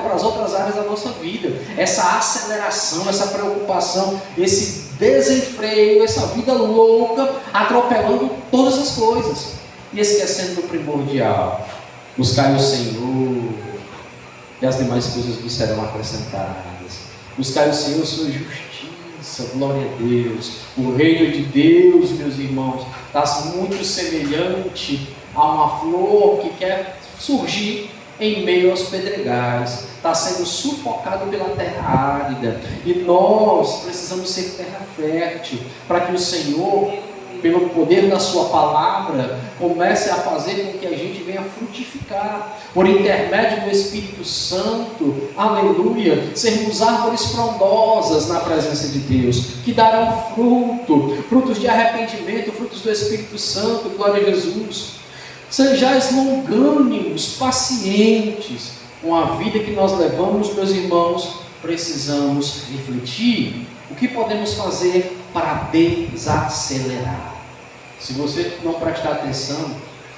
para as outras áreas da nossa vida. Essa aceleração, essa preocupação, esse desenfreio, essa vida louca, atropelando todas as coisas e esquecendo do primordial. Buscai o Senhor e as demais coisas vos serão acrescentadas. Buscai o Senhor, sua justiça, glória a Deus. O reino de Deus, meus irmãos, está muito semelhante a uma flor que quer surgir em meio aos pedregais, está sendo sufocado pela terra árida, e nós precisamos ser terra fértil, para que o Senhor, pelo poder da sua palavra, comece a fazer com que a gente venha frutificar, por intermédio do Espírito Santo, aleluia, sermos árvores frondosas na presença de Deus, que darão frutos de arrependimento, frutos do Espírito Santo, glória a Jesus. Sejais longânimos, pacientes com a vida que nós levamos, meus irmãos. Precisamos refletir o que podemos fazer para desacelerar. Se você não prestar atenção,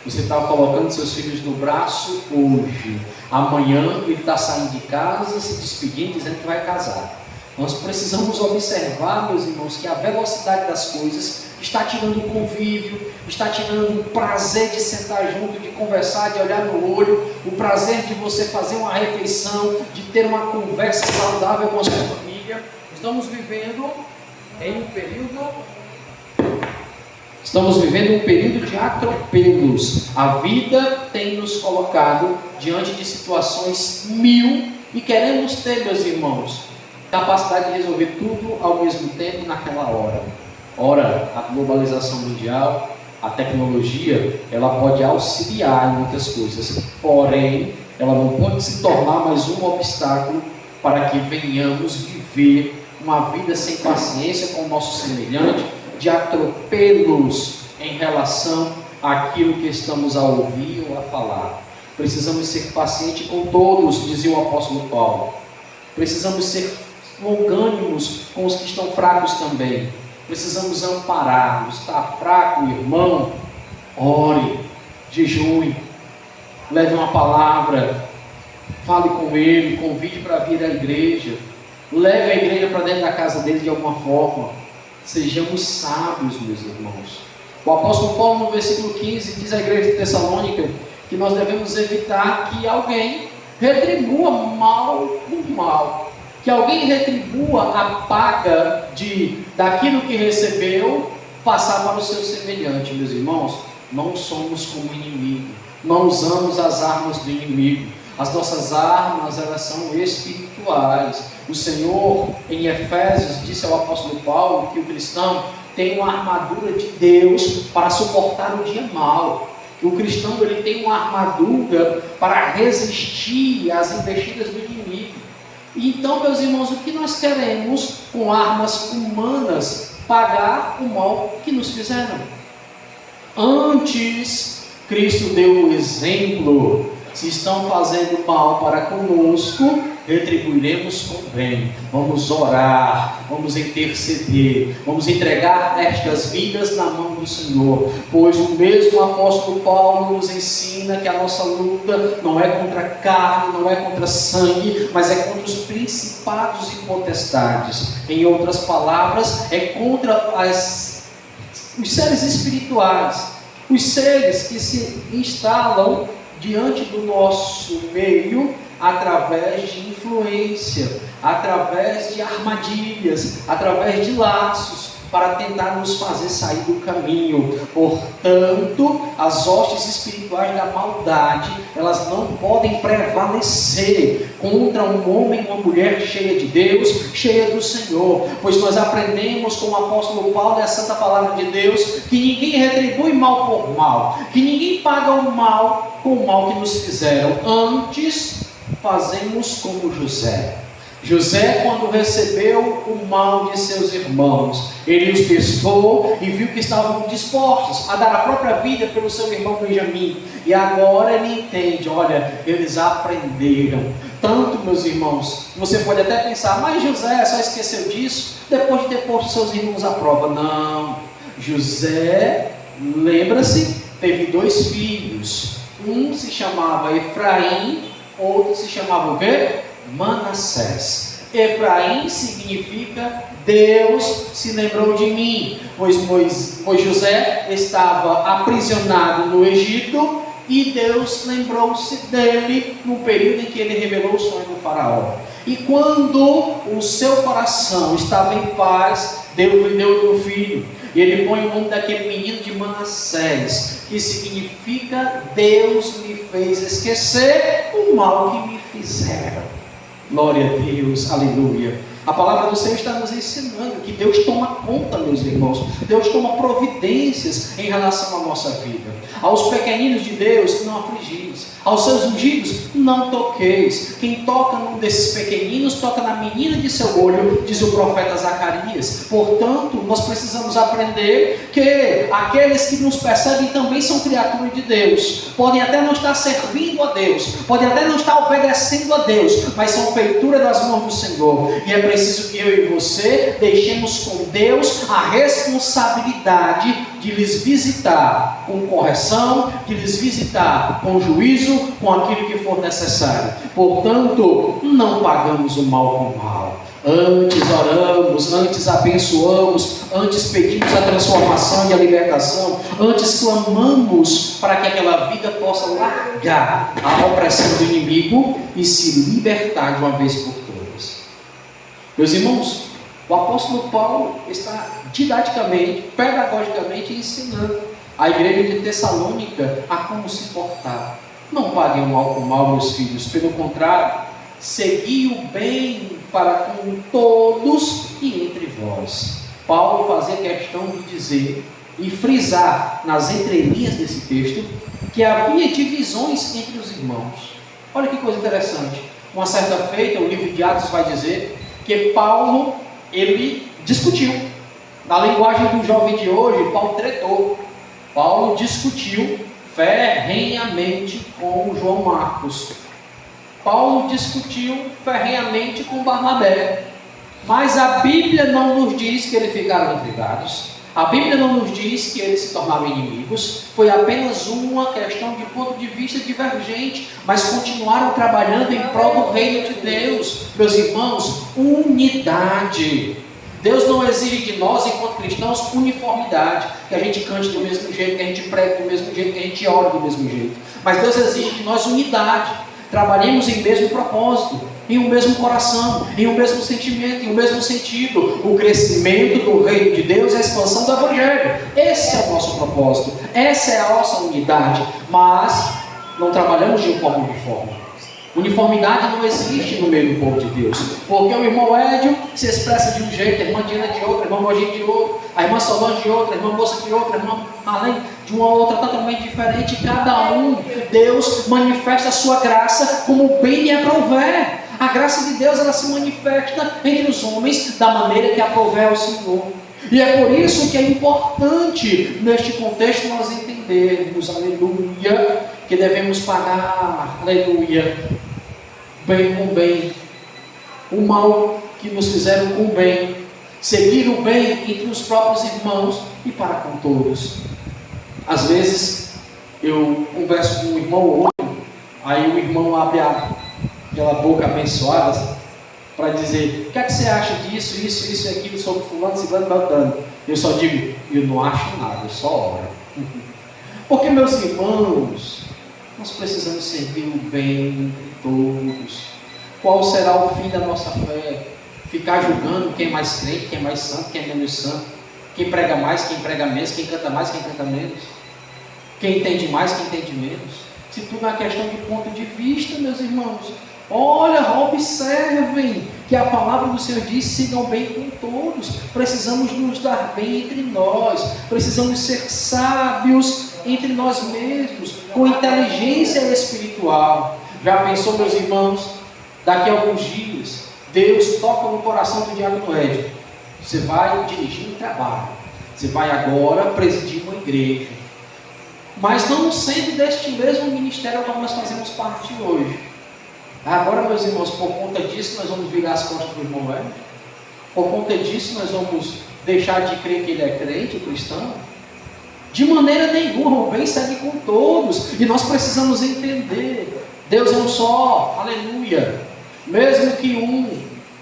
você está colocando seus filhos no braço hoje, amanhã ele está saindo de casa, se despedindo, dizendo que vai casar. Nós precisamos observar, meus irmãos, que a velocidade das coisas está tirando o convívio, está tirando o prazer de sentar junto, de conversar, de olhar no olho, o prazer de você fazer uma refeição, de ter uma conversa saudável com a sua família. Estamos vivendo um período de atropelos. A vida tem nos colocado diante de situações mil e queremos ter, meus irmãos, capacidade de resolver tudo ao mesmo tempo naquela hora. Ora, a globalização mundial, a tecnologia, ela pode auxiliar em muitas coisas, porém, ela não pode se tornar mais um obstáculo para que venhamos viver uma vida sem paciência com o nosso semelhante, de atropelos em relação àquilo que estamos a ouvir ou a falar. Precisamos ser pacientes com todos, dizia o apóstolo Paulo. Precisamos ser longânimos com os que estão fracos também. Precisamos amparar. Está fraco, irmão? Ore, jejue, leve uma palavra, fale com ele, convide para vir à igreja, leve a igreja para dentro da casa dele de alguma forma. Sejamos sábios, meus irmãos. O apóstolo Paulo, no versículo 15, diz à igreja de Tessalônica que nós devemos evitar que alguém retribua mal por mal, que alguém retribua a paga daquilo que recebeu, passar para o seu semelhante. Meus irmãos, não somos como inimigo, não usamos as armas do inimigo. As nossas armas, elas são espirituais. O Senhor, em Efésios, disse ao apóstolo Paulo que o cristão tem uma armadura de Deus para suportar o dia mau. O cristão, ele tem uma armadura para resistir às investidas do inimigo. Então, meus irmãos, o que nós queremos com armas humanas? Pagar o mal que nos fizeram. Antes, Cristo deu o exemplo. Se estão fazendo mal para conosco, retribuiremos com bem. Vamos orar, vamos interceder, vamos entregar estas vidas na mão do Senhor, pois o mesmo apóstolo Paulo nos ensina que a nossa luta não é contra a carne, não é contra sangue, mas é contra os principados e potestades. Em outras palavras, é contra os seres espirituais, os seres que se instalam diante do nosso meio, através de influência, através de armadilhas, através de laços, para tentar nos fazer sair do caminho. Portanto, as hostes espirituais da maldade, elas não podem prevalecer contra um homem ou uma mulher cheia de Deus, cheia do Senhor, pois nós aprendemos com o apóstolo Paulo e a santa palavra de Deus, que ninguém retribui mal por mal, que ninguém paga o mal com o mal que nos fizeram. Antes, fazemos como José. José, quando recebeu o mal de seus irmãos, ele os testou e viu que estavam dispostos a dar a própria vida pelo seu irmão Benjamim. E agora ele entende, olha, eles aprenderam. Tanto, meus irmãos, você pode até pensar, mas José só esqueceu disso depois de ter posto seus irmãos à prova. Não, José, lembra-se, teve 2 filhos. Um se chamava Efraim, outro se chamava o quê? Manassés. Efraim significa Deus se lembrou de mim, pois José estava aprisionado no Egito e Deus lembrou-se dele no período em que ele revelou o sonho do faraó. E quando o seu coração estava em paz, Deus lhe deu um filho. E ele põe o nome daquele menino de Manassés, que significa Deus me fez esquecer o mal que me fizeram. Glória a Deus, aleluia. A palavra do Senhor está nos ensinando que Deus toma conta, meus irmãos. Deus toma providências em relação à nossa vida. Aos pequeninos de Deus, não afligis. Aos seus ungidos, não toqueis. Quem toca num desses pequeninos, toca na menina de seu olho, diz o profeta Zacarias. Portanto, nós precisamos aprender que aqueles que nos perseguem também são criaturas de Deus. Podem até não estar servindo a Deus, podem até não estar obedecendo a Deus, mas são feitura das mãos do Senhor. E é preciso que eu e você deixemos com Deus a responsabilidade de lhes visitar com correção, de lhes visitar com juízo, com aquilo que for necessário. Portanto, não pagamos o mal com o mal. Antes oramos, antes abençoamos, antes pedimos a transformação e a libertação, antes clamamos para que aquela vida possa largar a opressão do inimigo e se libertar de uma vez por todas. Meus irmãos, o apóstolo Paulo está didaticamente, pedagogicamente ensinando a igreja de Tessalônica a como se portar. Não paguem o mal com o mal, meus filhos, pelo contrário, segui o bem para com todos e entre vós. Paulo fazia questão de dizer e frisar nas entrelinhas desse texto que havia divisões entre os irmãos. Olha que coisa interessante. Uma certa feita, o livro de Atos vai dizer que Paulo, ele discutiu. Na linguagem do jovem de hoje, Paulo tretou. Paulo discutiu ferrenhamente com João Marcos. Paulo discutiu ferrenhamente com Barnabé. Mas a Bíblia não nos diz que eles ficaram intrigados. A Bíblia não nos diz que eles se tornaram inimigos. Foi apenas uma questão de ponto de vista divergente, mas continuaram trabalhando em prol do reino de Deus. Meus irmãos, unidade. Deus não exige de nós, enquanto cristãos, uniformidade, que a gente cante do mesmo jeito, que a gente pregue do mesmo jeito, que a gente ore do mesmo jeito. Mas Deus exige de nós unidade. Trabalhemos em mesmo propósito, em um mesmo coração, em um mesmo sentimento, em um mesmo sentido. O crescimento do reino de Deus e a expansão do Evangelho. Esse é o nosso propósito, essa é a nossa unidade. Mas não trabalhamos de forma uniforme. Uniformidade não existe no meio do povo de Deus, porque o irmão Édio se expressa de um jeito, a irmã Diana de outro, a irmã Mogi de outro, a irmã Solange de outra, a irmã Moça de outra, a irmã Além de uma outra totalmente diferente. Cada um, Deus manifesta a sua graça como bem lhe aprouver. A graça de Deus, ela se manifesta entre os homens da maneira que aprouver ao Senhor. E é por isso que é importante, neste contexto, nós entendermos, aleluia, que devemos pagar, aleluia, bem com bem, o mal que nos fizeram com o bem, seguir o bem entre os próprios irmãos e para com todos. Às vezes, eu converso com um irmão ou outro, aí o irmão abre aquela boca abençoada, para dizer, o que é que você acha disso, isso e aquilo, sobre fulano, ciclano, beltrano? Eu só digo, eu não acho nada, eu só oro. Porque, meus irmãos, nós precisamos servir o bem de todos. Qual será o fim da nossa fé? Ficar julgando quem é mais crente, quem é mais santo, quem é menos santo, quem prega mais, quem prega menos, quem canta mais, quem canta menos, quem entende mais, quem entende menos. Se tudo é uma questão de ponto de vista, meus irmãos. Olha, observem que a palavra do Senhor diz: sigam bem com todos. Precisamos nos dar bem entre nós, precisamos ser sábios entre nós mesmos, com inteligência espiritual. Já pensou, meus irmãos, daqui a alguns dias, Deus toca no coração do diácono Édio. Você vai dirigir um trabalho, você vai agora presidir uma igreja, mas não sendo deste mesmo ministério ao qual nós fazemos parte hoje. Agora, meus irmãos, por conta disso nós vamos virar as costas do irmão Édio? Por conta disso nós vamos deixar de crer que ele é crente, cristão? De maneira nenhuma. O bem segue com todos, e nós precisamos entender, Deus é um só, aleluia. Mesmo que um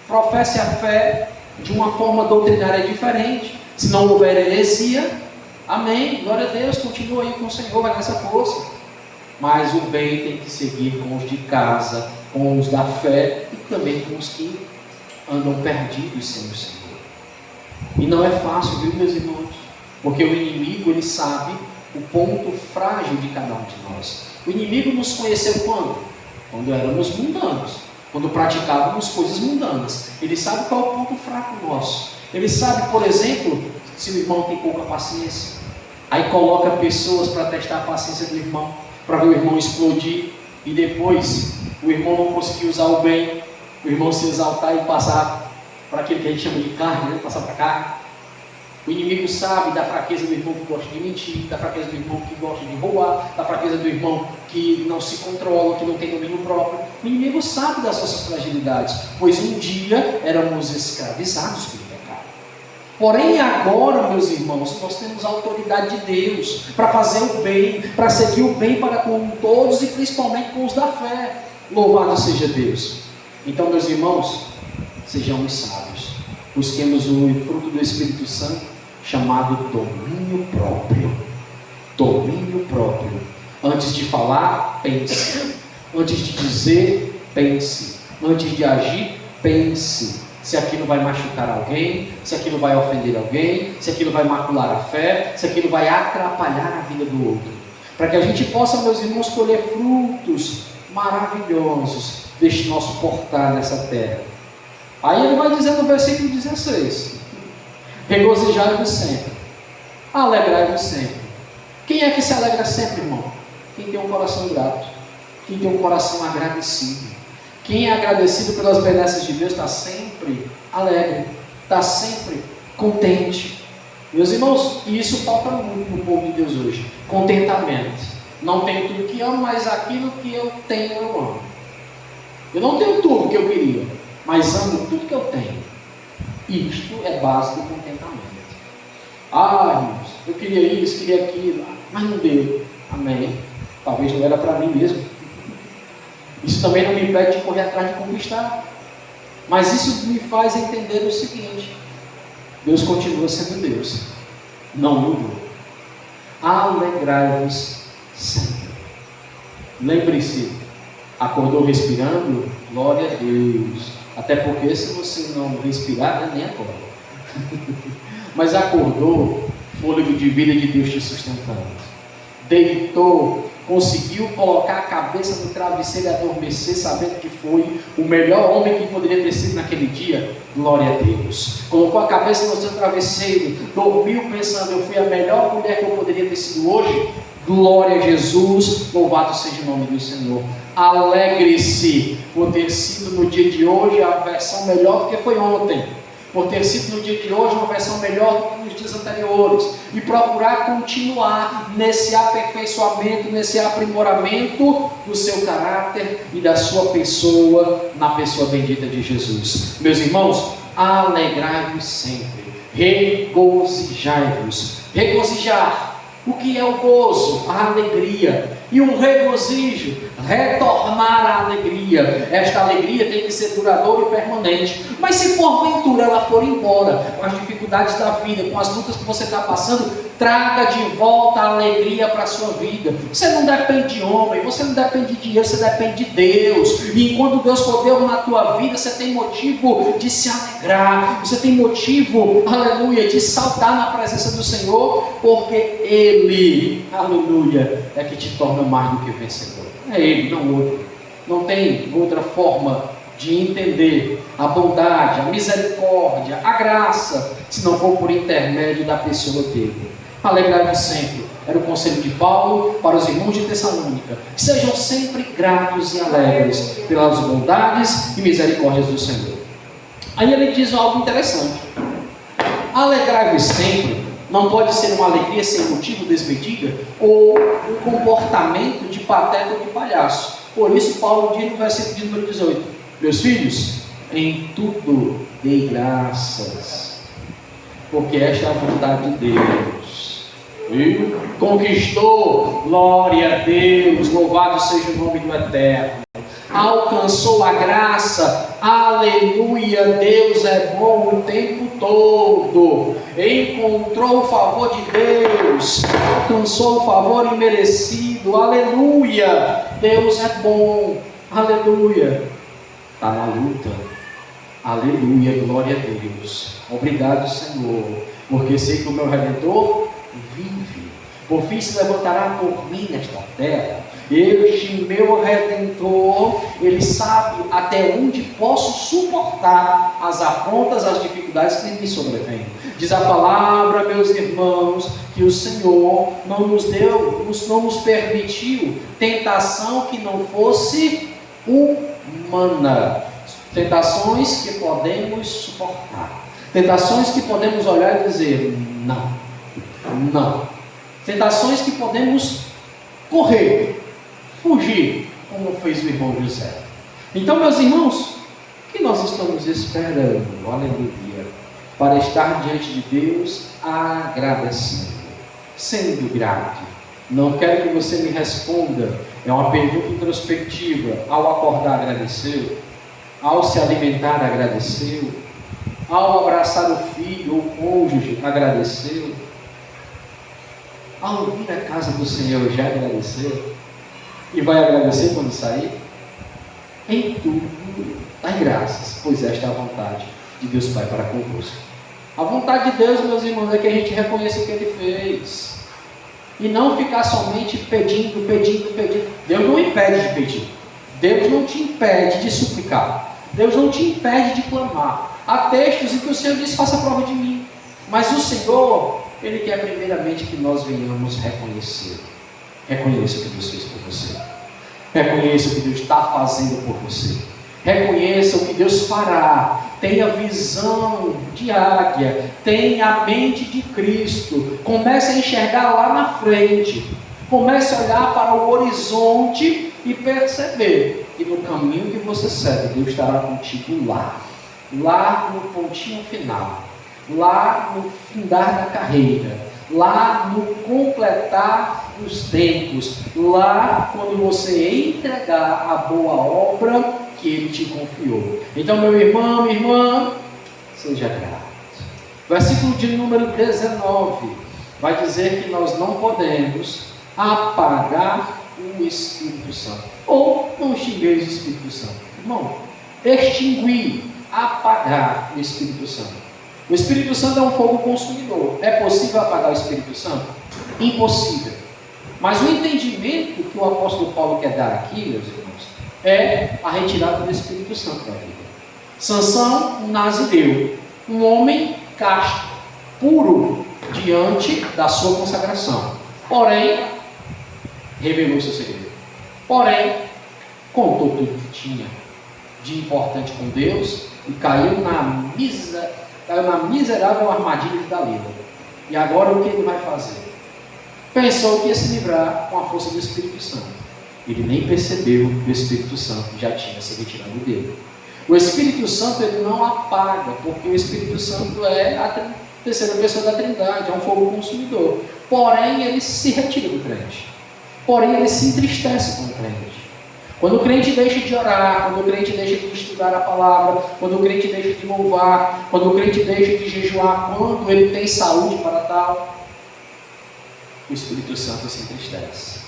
professe a fé de uma forma doutrinária diferente, se não houver heresia, amém, glória a Deus, continua aí com o Senhor, vai nessa força. Mas o bem tem que seguir com os de casa, com os da fé e também com os que andam perdidos sem o Senhor. E não é fácil, viu, meus irmãos? Porque o inimigo, ele sabe o ponto frágil de cada um de nós. O inimigo nos conheceu quando? Quando éramos mundanos, quando praticávamos coisas mundanas. Ele sabe qual é o ponto fraco nosso. Ele sabe, por exemplo, se o irmão tem pouca paciência. Aí coloca pessoas para testar a paciência do irmão, para ver o irmão explodir, e depois o irmão não conseguir usar o bem, o irmão se exaltar e passar para aquele que a gente chama de carne, né? Passar para carne. O inimigo sabe da fraqueza do irmão que gosta de mentir, da fraqueza do irmão que gosta de roubar, da fraqueza do irmão que não se controla, que não tem domínio próprio. O inimigo sabe das nossas fragilidades, pois um dia éramos escravizados pelo pecado. Porém agora, meus irmãos, nós temos a autoridade de Deus para fazer o bem, para seguir o bem para com todos e principalmente com os da fé. Louvado seja Deus. Então, meus irmãos, sejamos sábios. Busquemos o fruto do Espírito Santo, chamado domínio próprio. Domínio próprio. Antes de falar, pense. Antes de dizer, pense. Antes de agir, pense. Se aquilo vai machucar alguém, se aquilo vai ofender alguém, se aquilo vai macular a fé, se aquilo vai atrapalhar a vida do outro. Para que a gente possa, meus irmãos, colher frutos maravilhosos deste nosso portar nessa terra. Aí ele vai dizer no versículo 16: regozijai-vos sempre, alegrai-vos sempre. Quem é que se alegra sempre, irmão? Quem tem um coração grato, quem tem um coração agradecido. Quem é agradecido pelas benesses de Deus está sempre alegre, está sempre contente. Meus irmãos, e isso falta muito no povo de Deus hoje: contentamento. Não tenho tudo que amo, mas aquilo que eu tenho eu amo. Eu não tenho tudo que eu queria, mas amo tudo que eu tenho. Isto é base do contentamento. Irmãos, eu queria isso, queria aquilo, mas não deu. Amém. Talvez não era para mim mesmo. Isso também não me impede de correr atrás de conquistar. Mas isso me faz entender o seguinte: Deus continua sendo Deus. Não mudou. Alegrai-vos sempre. Lembre-se, acordou respirando? Glória a Deus. Até porque se você não respirar, nem acorda. Mas acordou, fôlego de vida de Deus te sustentando. Deitou, conseguiu colocar a cabeça no travesseiro e adormecer, sabendo que foi o melhor homem que poderia ter sido naquele dia. Glória a Deus. Colocou a cabeça no seu travesseiro, dormiu pensando: eu fui a melhor mulher que eu poderia ter sido hoje. Glória a Jesus, louvado seja o nome do Senhor. Alegre-se por ter sido no dia de hoje a versão melhor do que foi ontem, por ter sido no dia de hoje uma versão melhor do que nos dias anteriores, e procurar continuar nesse aperfeiçoamento, nesse aprimoramento do seu caráter e da sua pessoa, na pessoa bendita de Jesus. Meus irmãos, alegrai-vos sempre, regozijai-vos. Regozijar. O que é o gozo? A alegria. E um regozijo, retornar à alegria. Esta alegria tem que ser duradoura e permanente. Mas se porventura ela for embora, com as dificuldades da vida, com as lutas que você está passando, traga de volta a alegria para a sua vida. Você não depende de homem, você não depende de dinheiro, você depende de Deus. E enquanto Deus for Deus na tua vida, você tem motivo de se alegrar. Você tem motivo, aleluia, de saltar na presença do Senhor, porque Ele, aleluia, é que te torna mais do que vencedor. É Ele, não outro. Não tem outra forma de entender a bondade, a misericórdia, a graça, se não for por intermédio da pessoa dele. Alegrai-vos sempre. Era o conselho de Paulo para os irmãos de Tessalônica. Sejam sempre gratos e alegres pelas bondades e misericórdias do Senhor. Aí ele diz algo interessante: alegrai-vos sempre não pode ser uma alegria sem motivo desmedida ou um comportamento de pateta ou de palhaço. Por isso Paulo diz no versículo de número 18: meus filhos, em tudo dei graças, porque esta é a vontade de Deus. Conquistou, glória a Deus, louvado seja o nome do Eterno. alcançou a graça, aleluia, Deus é bom o tempo todo, encontrou o favor de Deus, alcançou o favor imerecido, aleluia, Deus é bom, aleluia, está na luta, aleluia, glória a Deus, obrigado Senhor, porque sei que o meu Redentor vive, por fim se levantará por mim nesta terra. Este meu Redentor, Ele sabe até onde posso suportar as afrontas, as dificuldades que me sobrevêm. Diz a palavra, meus irmãos, que o Senhor não nos permitiu tentação que não fosse humana. Tentações que podemos suportar. Tentações que podemos olhar e dizer, não, não. Tentações que podemos correr, fugir, como fez o irmão José. Então, meus irmãos, que nós estamos esperando, aleluia, para estar diante de Deus agradecendo, sendo grato. Não quero que você me responda, é uma pergunta introspectiva. Ao acordar, agradeceu? Ao se alimentar, agradeceu? Ao abraçar o filho ou o cônjuge, agradeceu? Ao vir à casa do Senhor, já agradeceu? E vai agradecer quando sair? Em tudo, dai graças, pois esta é a vontade de Deus Pai para convosco. A vontade de Deus, meus irmãos, é que a gente reconheça o que Ele fez. E não ficar somente pedindo. Deus não impede de pedir. Deus não te impede de suplicar. Deus não te impede de clamar. Há textos em que o Senhor diz, faça prova de mim. Mas o Senhor, Ele quer primeiramente que nós venhamos reconhecer. Reconheça o que Deus fez por você. Reconheça o que Deus está fazendo por você. Reconheça o que Deus fará. Tenha visão de águia. Tenha a mente de Cristo. Comece a enxergar lá na frente. Comece a olhar para o horizonte e perceber que no caminho que você segue, Deus estará contigo lá. Lá no pontinho final. Lá no findar da carreira. Lá no completar os tempos. Lá quando você entregar a boa obra que Ele te confiou. Então, meu irmão, minha irmã, seja grato. Versículo de número 19 vai dizer que nós não podemos apagar o Espírito Santo, ou não extinguir o Espírito Santo. Irmão, extinguir, apagar o Espírito Santo. O Espírito Santo é um fogo consumidor. É possível apagar o Espírito Santo? Impossível. Mas o entendimento que o apóstolo Paulo quer dar aqui, meus irmãos, é a retirada do Espírito Santo da vida. Sansão, um nazireu, um homem casto, puro, diante da sua consagração. Porém, revelou seu segredo. Porém, contou tudo que tinha de importante com Deus e caiu na miserável armadilha de Dalila. E agora o que ele vai fazer? Pensou que ia se livrar com a força do Espírito Santo. Ele nem percebeu que o Espírito Santo já tinha se retirado dele. O Espírito Santo ele não apaga, porque o Espírito Santo é a terceira pessoa da Trindade, é um fogo consumidor. Porém, ele se retira do crente. Porém, ele se entristece com o crente. Quando o crente deixa de orar, quando o crente deixa de estudar a palavra, quando o crente deixa de louvar, quando o crente deixa de jejuar, quando ele tem saúde para tal, o Espírito Santo se entristece.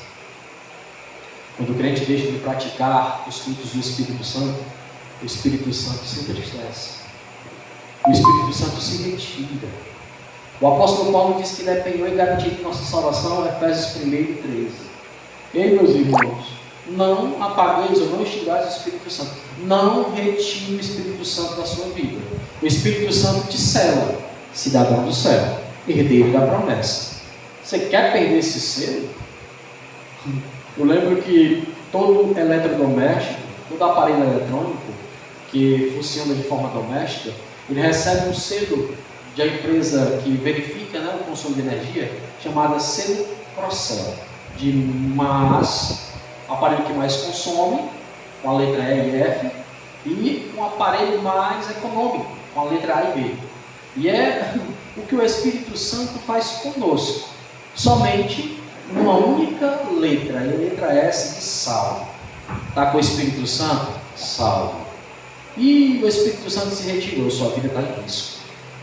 Quando o crente deixa de praticar os frutos do Espírito Santo, o Espírito Santo se entristece. O Espírito Santo se retira. O apóstolo Paulo diz que ele é penhor e garantia de nossa salvação, Efésios 1:13. Ei, meus irmãos, não apagueis ou não extingais o Espírito Santo. Não retire o Espírito Santo da sua vida. O Espírito Santo te sela, cidadão do céu, herdeiro da promessa. Você quer perder esse selo? Eu lembro que todo eletrodoméstico, todo aparelho eletrônico que funciona de forma doméstica, ele recebe um selo de a empresa que verifica, o consumo de energia, chamada selo Procel, de aparelho que mais consome, com a letra E e F, e um aparelho mais econômico, com a letra A e B. E é o que o Espírito Santo faz conosco, somente numa única letra, a letra S de sal. Está com o Espírito Santo? Salvo. E o Espírito Santo se retirou, sua vida está em risco.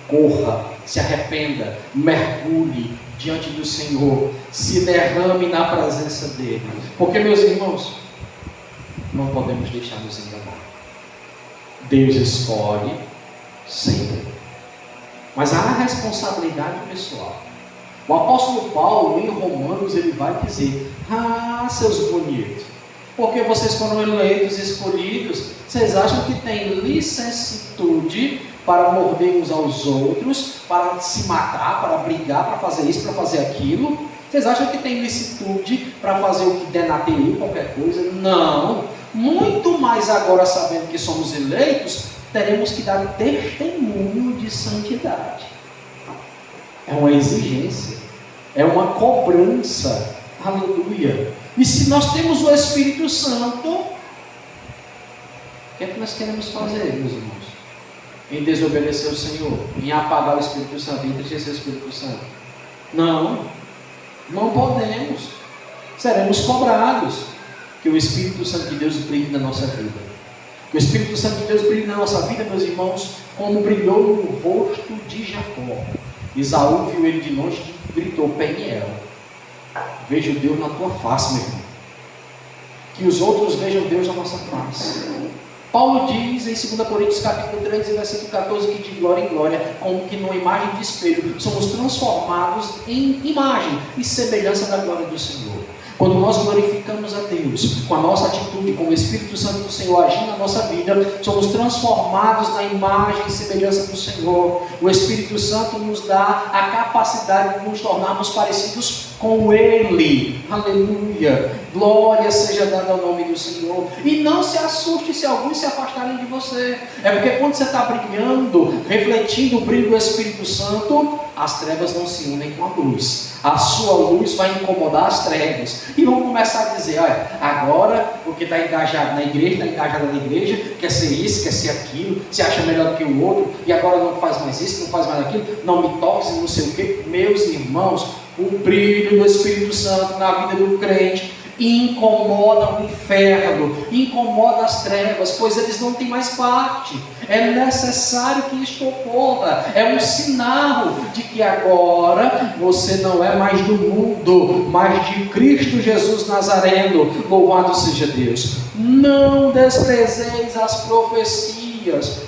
Corra, se arrependa, mergulhe diante do Senhor, se derrame na presença dEle. Porque, meus irmãos, não podemos deixar nos enganar. Deus escolhe sempre. Mas há a responsabilidade pessoal. O apóstolo Paulo, em Romanos, ele vai dizer: seus bonitos, porque vocês foram eleitos, escolhidos, vocês acham que tem licitude para morder uns aos outros, para se matar, para brigar, para fazer isso, para fazer aquilo? Vocês acham que tem licitude para fazer o que der na TI, qualquer coisa? Não. Muito mais agora, sabendo que somos eleitos, teremos que dar testemunho de santidade. É uma exigência, é uma cobrança. Aleluia. E se nós temos o Espírito Santo, o que é que nós queremos fazer, meus irmãos? Em desobedecer o Senhor, em apagar o Espírito Santo, em entristecer o Espírito Santo? Não podemos. Seremos cobrados. Que o Espírito Santo de Deus brilhe na nossa vida. Que o Espírito Santo de Deus brilhe na nossa vida, meus irmãos, como brilhou no rosto de Jacó. Esaú viu ele de longe e gritou: Peniel, vejo Deus na tua face, meu irmão. Que os outros vejam Deus na nossa face. Paulo diz em 2 Coríntios capítulo 3, versículo 14, que de glória em glória, como que numa imagem de espelho, somos transformados em imagem e semelhança da glória do Senhor. Quando nós glorificamos a Deus, com a nossa atitude, com o Espírito Santo do Senhor agindo na nossa vida, somos transformados na imagem e semelhança do Senhor. O Espírito Santo nos dá a capacidade de nos tornarmos parecidos com Ele. Aleluia! Glória seja dada ao nome do Senhor. E não se assuste se alguns se afastarem de você. É porque quando você está brilhando, refletindo o brilho do Espírito Santo, as trevas não se unem com a luz. A sua luz vai incomodar as trevas. E vão começar a dizer: olha, agora o que está engajado na igreja, está engajado na igreja, quer ser isso, quer ser aquilo, se acha melhor do que o outro, e agora não faz mais isso, não faz mais aquilo, não me toque, não sei o quê. Meus irmãos, o brilho do Espírito Santo na vida do crente incomoda o inferno, incomoda as trevas, pois eles não têm mais parte. É necessário que isto ocorra. É um sinal de que agora você não é mais do mundo, mas de Cristo Jesus Nazareno. Louvado seja Deus. Não desprezeis as profecias.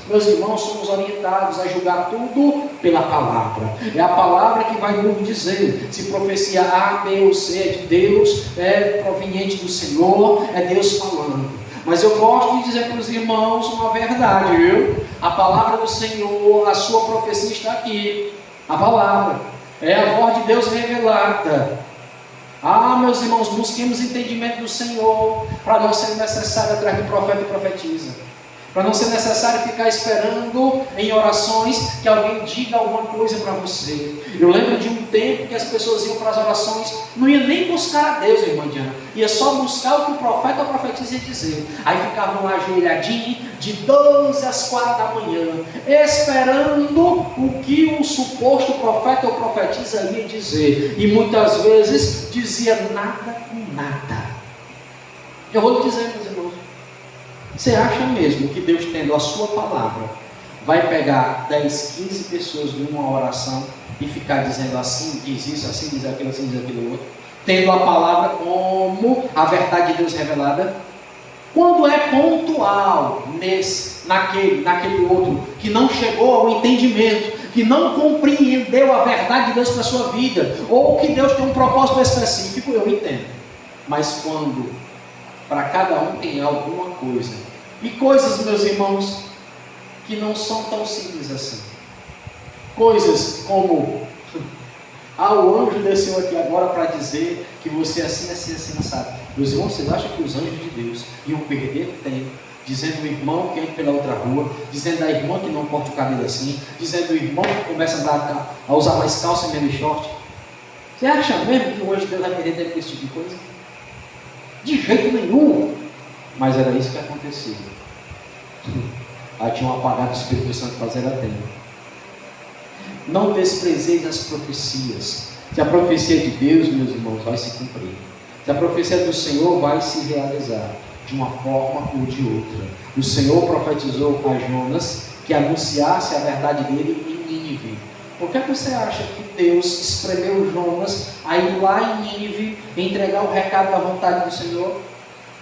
Meus irmãos, somos orientados a julgar tudo pela palavra. É a palavra que vai nos dizer se profecia A, B ou C é de Deus, é proveniente do Senhor, é Deus falando. Mas eu gosto de dizer para os irmãos uma verdade, viu? A palavra do Senhor, a sua profecia está aqui. A palavra é a voz de Deus revelada. Meus irmãos, busquemos entendimento do Senhor, para não ser necessário atrás do profeta e profetiza. Para não ser necessário ficar esperando em orações que alguém diga alguma coisa para você. Eu lembro de um tempo que as pessoas iam para as orações, não ia nem buscar a Deus, irmã Diana, ia só buscar o que o profeta ou a profetisa ia dizer. Aí ficavam lá ajoelhadinhos, de 12 às 4 da manhã, esperando o que o suposto profeta ou profetisa ia dizer. E muitas vezes dizia nada com nada. Eu vou lhe dizer, meus irmãos, você acha mesmo que Deus, tendo a sua palavra, vai pegar 10, 15 pessoas numa oração e ficar dizendo assim, diz isso, assim, diz aquilo, assim, diz aquilo outro, tendo a palavra como a verdade de Deus revelada? Quando é pontual naquele outro que não chegou ao entendimento, que não compreendeu a verdade de Deus para a sua vida, ou que Deus tem um propósito específico, eu entendo. Mas quando para cada um tem alguma coisa, e coisas, meus irmãos, que não são tão simples assim. Coisas como: o anjo desceu aqui agora para dizer que você assim, não sabe. Meus irmãos, vocês acham que os anjos de Deus iam perder tempo dizendo o irmão que entra pela outra rua, dizendo a irmã que não corta o cabelo assim, dizendo o irmão que começa a usar mais calça e menos short? Você acha mesmo que o anjo de Deus vai perder tempo com esse tipo de coisa? De jeito nenhum. Mas era isso que acontecia. Aí tinham apagado o Espírito Santo fazer a tempo. Não desprezeis as profecias. Se a profecia é de Deus, meus irmãos, vai se cumprir. Se a profecia é do Senhor, vai se realizar. de uma forma ou de outra. O Senhor profetizou a Jonas que anunciasse a verdade dele em Nínive. Por que você acha que Deus espremeu Jonas a ir lá em Nínive entregar o recado da vontade do Senhor?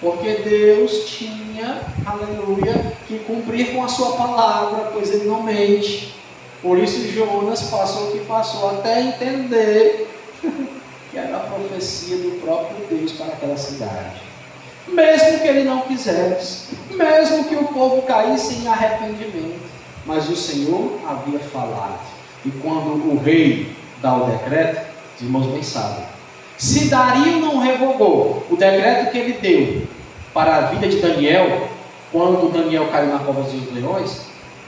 Porque Deus tinha, aleluia, que cumprir com a sua palavra, pois ele não mente. Por isso Jonas passou o que passou até entender que era a profecia do próprio Deus para aquela cidade. Mesmo que ele não quisesse, mesmo que o povo caísse em arrependimento, mas o Senhor havia falado. E quando o rei dá o decreto, os irmãos bem sabem, se Dario não revogou o decreto que ele deu para a vida de Daniel, quando Daniel caiu na cova dos leões,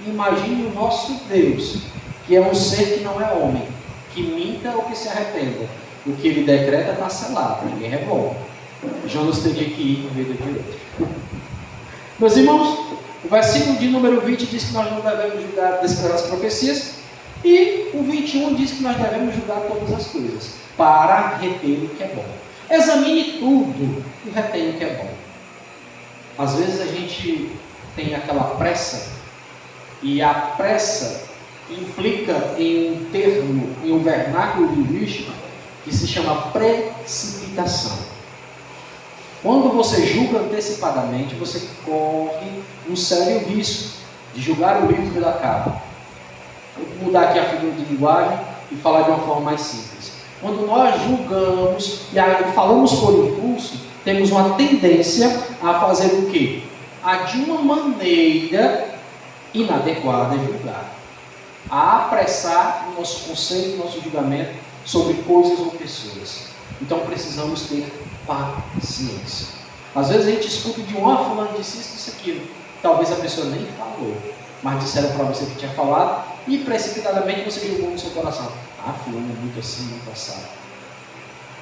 imagine o nosso Deus, que é um ser que não é homem, que minta ou que se arrependa. O que ele decreta está selado, ninguém revoga. Jonas teria que ir no meio do direito. Meus irmãos, o versículo de número 20 diz que nós não devemos julgar, desprezar as profecias, e o 21 diz que nós devemos julgar todas as coisas, para reter o que é bom. Examine tudo e retém o que é bom. Às vezes a gente tem aquela pressa, e a pressa implica em um termo, em um vernáculo linguístico que se chama precipitação. Quando você julga antecipadamente, você corre um sério risco de julgar o livro pela capa. Vou mudar aqui a figura de linguagem e falar de uma forma mais simples. Quando nós julgamos e aí falamos por impulso, temos uma tendência a fazer o quê? A de uma maneira inadequada julgar. A apressar o nosso conceito, o nosso julgamento sobre coisas ou pessoas. Então precisamos ter paciência. Às vezes a gente escuta de fulano disse isso, disse aquilo. Talvez a pessoa nem falou, mas disseram para você que tinha falado e precipitadamente você julgou no seu coração. Fulano é muito assim, muito assado.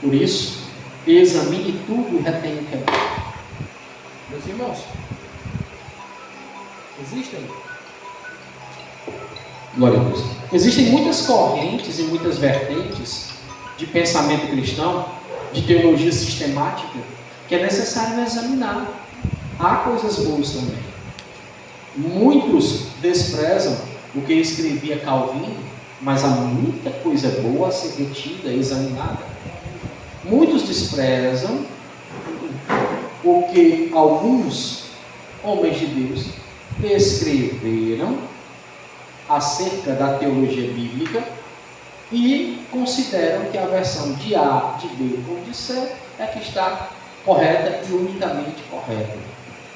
Por isso, examine tudo e retenha o que é bom. Meus irmãos, glória a Deus. Existem muitas correntes e muitas vertentes de pensamento cristão, de teologia sistemática, que é necessário examinar. Há coisas boas também. Muitos desprezam o que escrevia Calvino, mas há muita coisa boa a ser retida, examinada. Muitos desprezam o que alguns homens de Deus escreveram acerca da teologia bíblica e consideram que a versão de A, de B ou de C é que está correta e unicamente correta.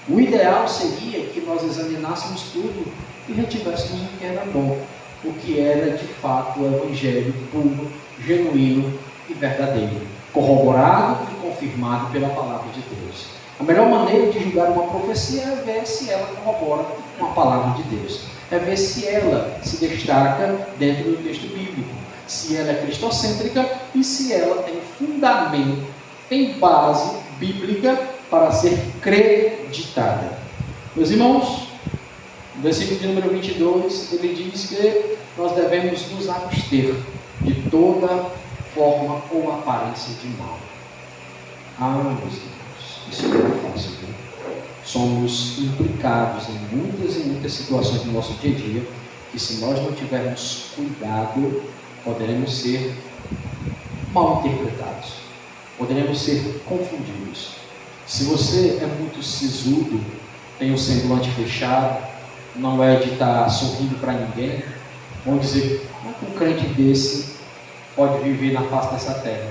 O ideal seria que nós examinássemos tudo e retivéssemos o que era bom, o que era de fato o evangelho puro, genuíno e verdadeiro, corroborado e confirmado pela palavra de Deus. A melhor maneira de julgar uma profecia é ver se ela corrobora com a palavra de Deus, é ver se ela se destaca dentro do texto bíblico, se ela é cristocêntrica e se ela tem fundamento, tem base bíblica para ser creditada. Meus irmãos, no versículo de número 22, ele diz que nós devemos nos abster de toda forma ou aparência de mal. Meus irmãos, isso não é fácil, viu? Somos implicados em muitas situações do nosso dia a dia, que se nós não tivermos cuidado, poderemos ser mal interpretados, poderemos ser confundidos. Se você é muito sisudo, tem o semblante fechado, não é de estar sorrindo para ninguém, vão dizer, como é que um crente desse pode viver na face dessa terra?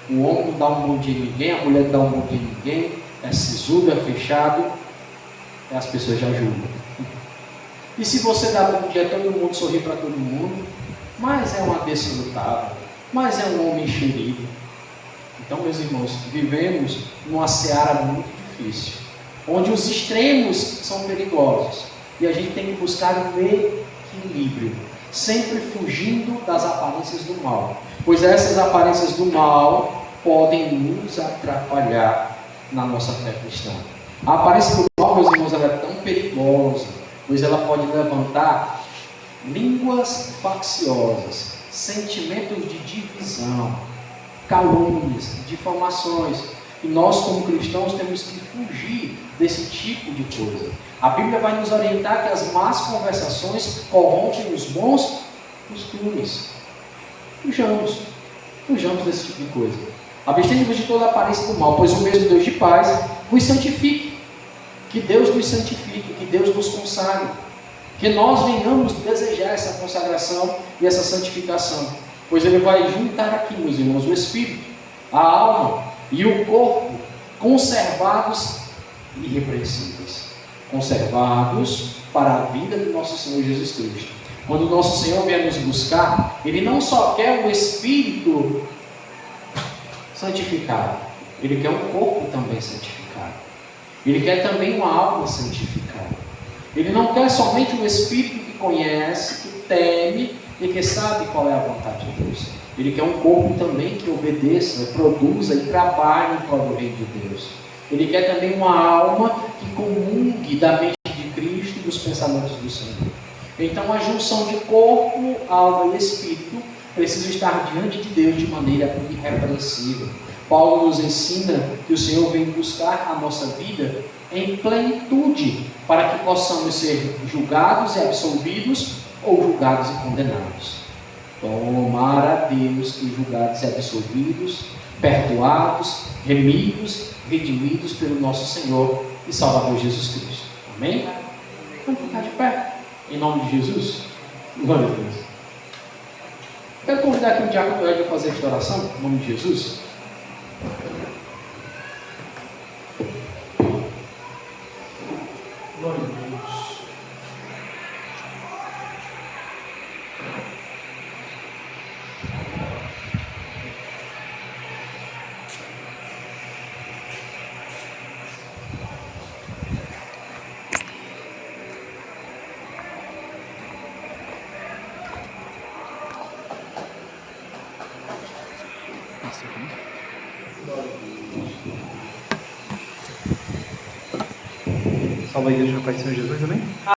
O homem não dá um bom dia a ninguém, a mulher não dá um bom dia a ninguém, é sisudo, é fechado, e as pessoas já julgam. E se você dá bom dia a todo mundo, sorri para todo mundo, mas é uma desfrutável, mas é um homem enxerido. Então, meus irmãos, vivemos numa seara muito difícil, onde os extremos são perigosos, e a gente tem que buscar um equilíbrio, sempre fugindo das aparências do mal, pois essas aparências do mal podem nos atrapalhar na nossa fé cristã. A aparência do mal, meus irmãos, ela é tão perigosa, pois ela pode levantar línguas facciosas, sentimentos de divisão, calúnias, difamações. E nós, como cristãos, temos que fugir desse tipo de coisa. A Bíblia vai nos orientar que as más conversações corrompem os bons costumes. Fujamos desse tipo de coisa. Abstende-vos de toda a aparência do mal, pois o mesmo Deus de paz vos santifique. Que Deus nos santifique, que Deus nos consagre. Que nós venhamos desejar essa consagração e essa santificação. Pois Ele vai juntar aqui, meus irmãos, o Espírito, a alma e o corpo, conservados e irrepreensíveis. Conservados para a vida de nosso Senhor Jesus Cristo. Quando o nosso Senhor vier nos buscar, Ele não só quer o Espírito santificado, Ele quer um corpo também santificado. Ele quer também uma alma santificada. Ele não quer somente um Espírito que conhece, que teme e que sabe qual é a vontade de Deus. Ele quer um corpo também que obedeça, produza e trabalhe em prol do reino de Deus. Ele quer também uma alma que comungue da mente de Cristo e dos pensamentos do Senhor. Então a junção de corpo, alma e espírito precisa estar diante de Deus de maneira irrepreensível. Paulo nos ensina que o Senhor vem buscar a nossa vida em plenitude, para que possamos ser julgados e absolvidos ou julgados e condenados. Tomara a Deus que julgados e absolvidos, perdoados, remidos, redimidos pelo nosso Senhor e Salvador Jesus Cristo. Amém? Vamos ficar de pé. Em nome de Jesus, glória a Deus. Quero convidar aqui o diácono Ed a fazer esta oração, em nome de Jesus. Glória a Deus. Salve a igreja do Pai do Senhor Jesus, amém?